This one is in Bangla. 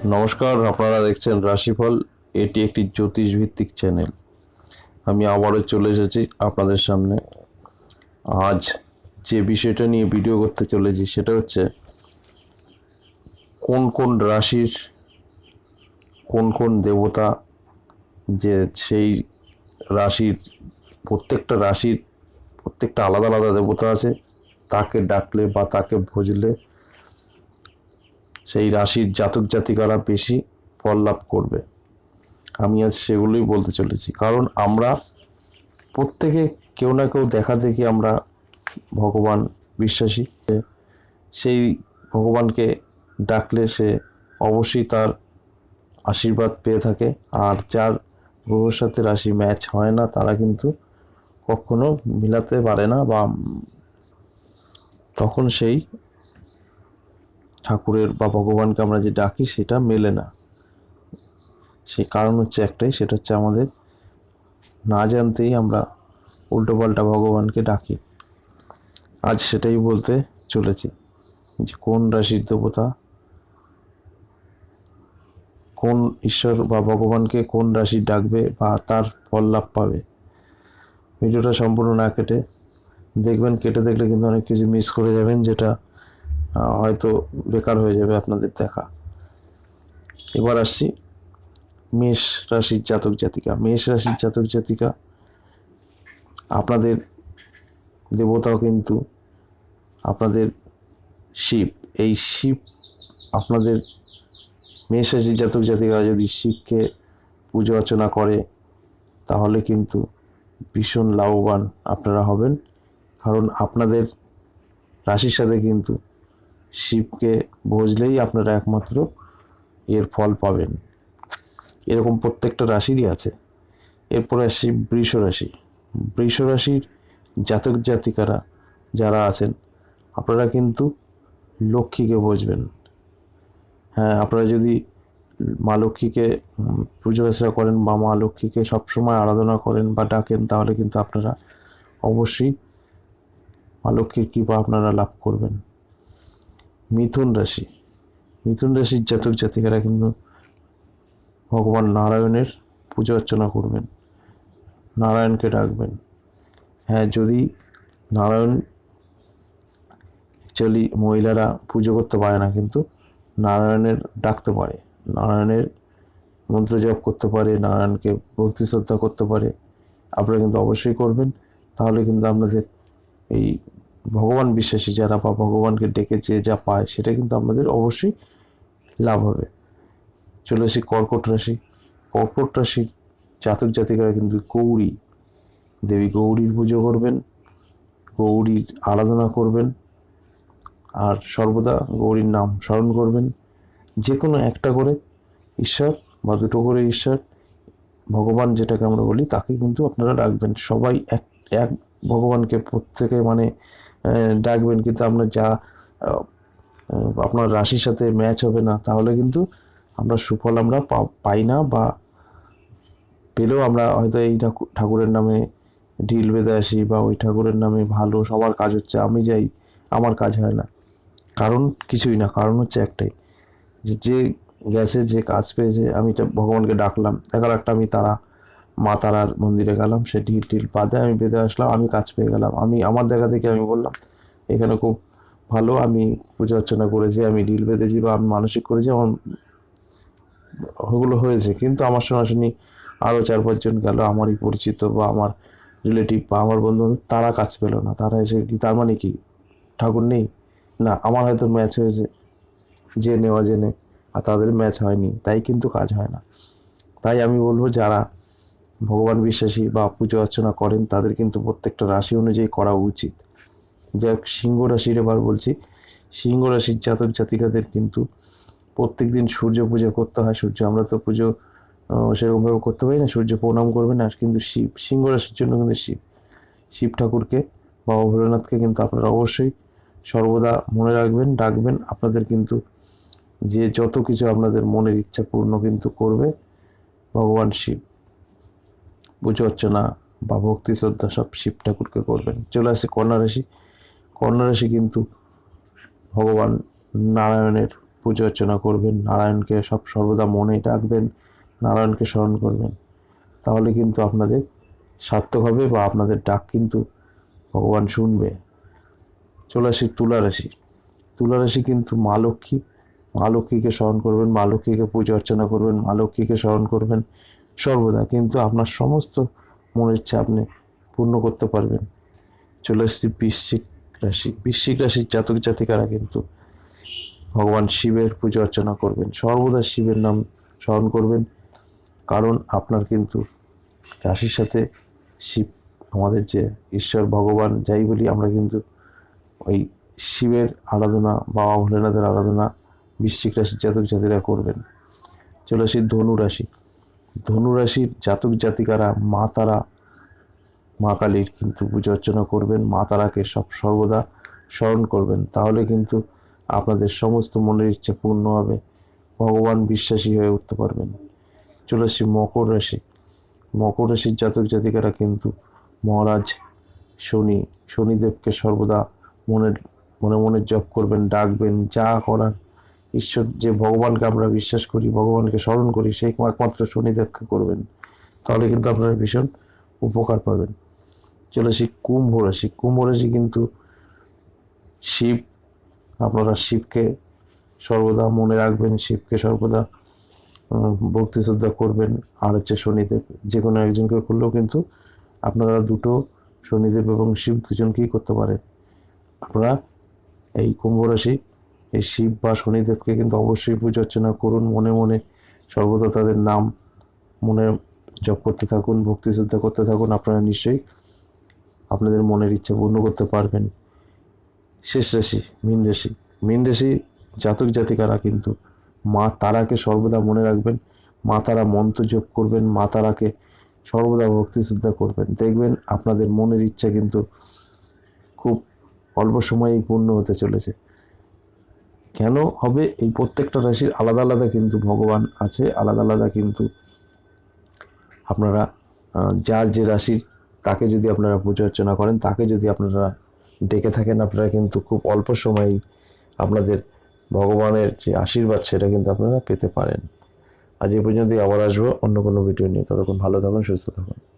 নমস্কার, আপনারা দেখছেন রাশিফল। এটি একটি জ্যোতিষ ভিত্তিক চ্যানেল। আমি আবারও চলে এসেছি আপনাদের সামনে। আজ যে বিষয়টা নিয়ে ভিডিও করতে চলেছি সেটা হচ্ছে কোন কোন রাশির কোন কোন দেবতা, যে সেই রাশির প্রত্যেকটা আলাদা আলাদা দেবতা আছে, তাকে ডাকলে বা তাকে ভজলে সেই রাশির জাতক জাতিকারা বেশি ফল লাভ করবে। আমি আজ সেগুলোই বলতে চলেছি, কারণ আমরা প্রত্যেকে কেউ না কেউ দেখা দেখি আমরা ভগবান বিশ্বাসী। সেই ভগবানকে ডাকলে সে অবশ্যই তার আশীর্বাদ পেয়ে থাকে। আর যার গ্রহর সাথে রাশি ম্যাচ হয় না তারা কিন্তু কখনো মিলাতে পারে না, বা তখন সেই ঠাকুরের বা ভগবানকে আমরা যে ডাকি সেটা মেলে না। সেই কারণ হচ্ছে একটাই, সেটা হচ্ছে আমাদের না জানতেই আমরা উল্টোপাল্টা ভগবানকে ডাকি। আজ সেটাই বলতে চলেছি যে কোন রাশির দেবতা, কোন ঈশ্বর বা ভগবানকে কোন রাশি ডাকবে বা তার ফল লাভ পাবে। ভিডিওটা সম্পূর্ণ না কেটে দেখবেন। কেটে দেখলে কিন্তু অনেক কিছু মিস করে যাবেন, যেটা হয়তো বেকার হয়ে যাবে আপনাদের দেখা। এবার আসছি মেষ রাশির জাতক জাতিকা। মেষ রাশির জাতক জাতিকা, আপনাদের দেবতাও কিন্তু আপনাদের শিব। এই শিব আপনাদের মেষ রাশির জাতক জাতিকা যদি শিবকে পুজো অর্চনা করে তাহলে কিন্তু ভীষণ লাভবান আপনারা হবেন। কারণ আপনাদের রাশির সাথে কিন্তু শিবকে ভজলেই আপনারা একমাত্র এর ফল পাবেন। এরকম প্রত্যেকটা রাশিরই আছে। এরপরে আসি বৃষ রাশি। বৃষ রাশির জাতক জাতিকারা যারা আছেন, আপনারা কিন্তু লক্ষ্মীকে বুঝবেন। হ্যাঁ, আপনারা যদি মা লক্ষ্মীকে পুজো আর্চনা করেন বা মা লক্ষ্মীকে সবসময় আরাধনা করেন বা ডাকেন, তাহলে কিন্তু আপনারা অবশ্যই মা লক্ষ্মীর কৃপা আপনারা লাভ করবেন। মিথুন রাশি। মিথুন রাশির জাতক জাতিকারা কিন্তু ভগবান নারায়ণের পুজো অর্চনা করবেন, নারায়ণকে ডাকবেন। হ্যাঁ, যদি নারায়ণ অ্যাকচুয়ালি মহিলারা পুজো করতে পারে না, কিন্তু নারায়ণের ডাকতে পারে, নারায়ণের মন্ত্র জপ করতে পারে, নারায়ণকে ভক্তি শ্রদ্ধা করতে পারে। আপনারা কিন্তু অবশ্যই করবেন। তাহলে কিন্তু আপনাদের এই ভগবান বিশ্বাসী যারা বা ভগবানকে ডেকে যে যা পায় সেটা কিন্তু আপনাদের অবশ্যই লাভ হবে। চলে আসি কর্কট রাশি। কর্কট রাশির জাতক জাতিকারা কিন্তু গৌরী দেবী, গৌরীর পুজো করবেন, গৌরীর আরাধনা করবেন, আর সর্বদা গৌরীর নাম স্মরণ করবেন। যে কোনো একটা করে ঈশ্বর বা দুটো করে ঈশ্বর, ভগবান যেটাকে আমরা বলি, তাকে কিন্তু আপনারা ডাকবেন। সবাই এক এক ভগবানকে প্রত্যেকে ডাকবেন, কিন্তু আপনার যা আপনার রাশির সাথে ম্যাচ হবে না, তাহলে কিন্তু আমরা সুফল আমরা পাই না, বা পেলেও আমরা হয়তো এই ঠাকুরের নামে ঢিল বেঁধে আসি, বা ওই ঠাকুরের নামে ভালো সবার কাজ হচ্ছে, আমি যাই আমার কাজ হয় না। কারণ কিছুই না, কারণ হচ্ছে একটাই, যে গেছে, যে কাজ পেয়েছে, আমি ভগবানকে ডাকলাম, দেখার একটা আমি মা তারার মন্দিরে গেলাম, সে ঢিল টিল বাঁধে, আমি বেঁধে আসলাম, আমি কাজ পেয়ে গেলাম। আমি আমার দেখা দেখে আমি বললাম এখানে খুব ভালো, আমি পূজা অর্চনা করেছি, আমি ঢিল বেঁধেছি বা আমি মানসিক করেছি, আমার ওগুলো হয়েছে। কিন্তু আমার সঙ্গে আরও 4-5 জন গেল, আমারই পরিচিত বা আমার রিলেটিভ বা আমার বন্ধু, তারা কাজ পেল না। তারা এসে কি তার মানে কি ঠাকুর নেই? না, আমার হয়তো ম্যাচ হয়েছে জেনে অজেনে, আর তাদের ম্যাচ হয়নি, তাই কিন্তু কাজ হয় না। তাই আমি বলবো, যারা ভগবান বিশ্বাসী বা পুজো অর্চনা করেন তাদের কিন্তু প্রত্যেকটা রাশি অনুযায়ী করা উচিত। যাক, সিংহ রাশির এবার বলছি। সিংহ রাশির জাতক জাতিকাদের কিন্তু প্রত্যেক দিন সূর্য পূজা করতে হয়। আমরা তো পুজো সেরকমভাবে করতে পারি না, সূর্য প্রণাম করবেন। আর কিন্তু সিংহ রাশির জন্য কিন্তু শিব ঠাকুরকে, বাবা ভোলেনাথকে কিন্তু আপনারা অবশ্যই সর্বদা মনে রাখবেন, ডাকবেন। আপনাদের কিন্তু যে যত কিছু আপনাদের মনের ইচ্ছা পূর্ণ কিন্তু করবে ভগবান শিব। পুজো অর্চনা বা ভক্তি শ্রদ্ধা সব শিব ঠাকুরকে করবেন। চলে আসে কন্যা রাশি। কন্যা রাশি কিন্তু ভগবান নারায়ণের পুজো অর্চনা করবেন, নারায়ণকে সর্বদা মনে ডাকবেন, নারায়ণকে স্মরণ করবেন, তাহলে কিন্তু আপনাদের সার্থক হবে বা আপনাদের ডাক কিন্তু ভগবান শুনবে। চলে আসি তুলা রাশি। তুলা রাশি কিন্তু মা লক্ষ্মীকে স্মরণ করবেন, মা লক্ষ্মীকে পুজো অর্চনা করবেন, মা লক্ষ্মীকে স্মরণ করবেন সর্বদা, কিন্তু আপনার সমস্ত মনের ইচ্ছা আপনি পূর্ণ করতে পারবেন। চলে আসছি বৃশ্চিক রাশি। বৃশ্চিক রাশির জাতক জাতিকারা কিন্তু ভগবান শিবের পুজো অর্চনা করবেন, সর্বদা শিবের নাম স্মরণ করবেন, কারণ আপনার কিন্তু রাশির সাথে শিব, আমাদের যে ঈশ্বর ভগবান যাই বলি আমরা, কিন্তু ওই শিবের আরাধনা, বাবা ভোলেনাথের আরাধনা বৃশ্চিক রাশির জাতক জাতিরা করবেন। চলে আসি ধনু রাশি। ধনু রাশির জাতক জাতিকারা মা তারা, মা কালীর কিন্তু পুজো অর্চনা করবেন, মা তারাকে সর্বদা স্মরণ করবেন, তাহলে কিন্তু আপনাদের সমস্ত মনের ইচ্ছা পূর্ণ হবে, ভগবান বিশ্বাসী হয়ে উঠতে পারবেন। চলে আসি মকর রাশি। মকর রাশির জাতক জাতিকারা কিন্তু মহারাজ শনিদেবকে সর্বদা মনে মনে জপ করবেন, ডাকবেন, যা করার ঈশ্বর, যে ভগবানকে আমরা বিশ্বাস করি, ভগবানকে স্মরণ করি, সেই একমাত্র শনিদেবকে করবেন, তাহলে কিন্তু আপনারা ভীষণ উপকার পাবেন। চলে আসি কুম্ভ রাশি। কুম্ভ রাশি কিন্তু শিব, আপনারা শিবকে সর্বদা মনে রাখবেন, শিবকে সর্বদা ভক্তি শ্রদ্ধা করবেন, আর হচ্ছে শনিদেব, যে কোনো একজনকে করলেও কিন্তু আপনারা দুটো শনিদেব এবং শিব দুজনকেই করতে পারেন। আপনারা এই কুম্ভ রাশি এই শিব বা শনিদেবকে কিন্তু অবশ্যই পুজো অর্চনা করুন, মনে মনে সর্বদা তাদের নাম মনে জপ করতে থাকুন, ভক্তি শ্রদ্ধা করতে থাকুন, আপনারা নিশ্চয়ই আপনাদের মনের ইচ্ছা পূর্ণ করতে পারবেন। শেষ রাশি মীন রাশি। মীন রাশি জাতক জাতিকারা কিন্তু মা তারাকে সর্বদা মনে রাখবেন, মা তারা মন্ত্র জপ করবেন, মা তারাকে সর্বদা ভক্তি শ্রদ্ধা করবেন, দেখবেন আপনাদের মনের ইচ্ছা কিন্তু খুব অল্প সময়েই পূর্ণ হতে চলেছে। কেন হবে? এই প্রত্যেকটা রাশির আলাদা আলাদা কিন্তু ভগবান আছে, আলাদা আলাদা কিন্তু আপনারা যার যে রাশির তাকে যদি আপনারা পুজো অর্চনা করেন, তাকে যদি আপনারা ডেকে থাকেন, আপনারা কিন্তু খুব অল্প সময়েই আপনাদের ভগবানের যে আশীর্বাদ সেটা কিন্তু আপনারা পেতে পারেন। আজ এই পর্যন্তই, আবার আসবো অন্য কোনো ভিডিও নিয়ে। ততক্ষণ ভালো থাকুন, সুস্থ থাকুন।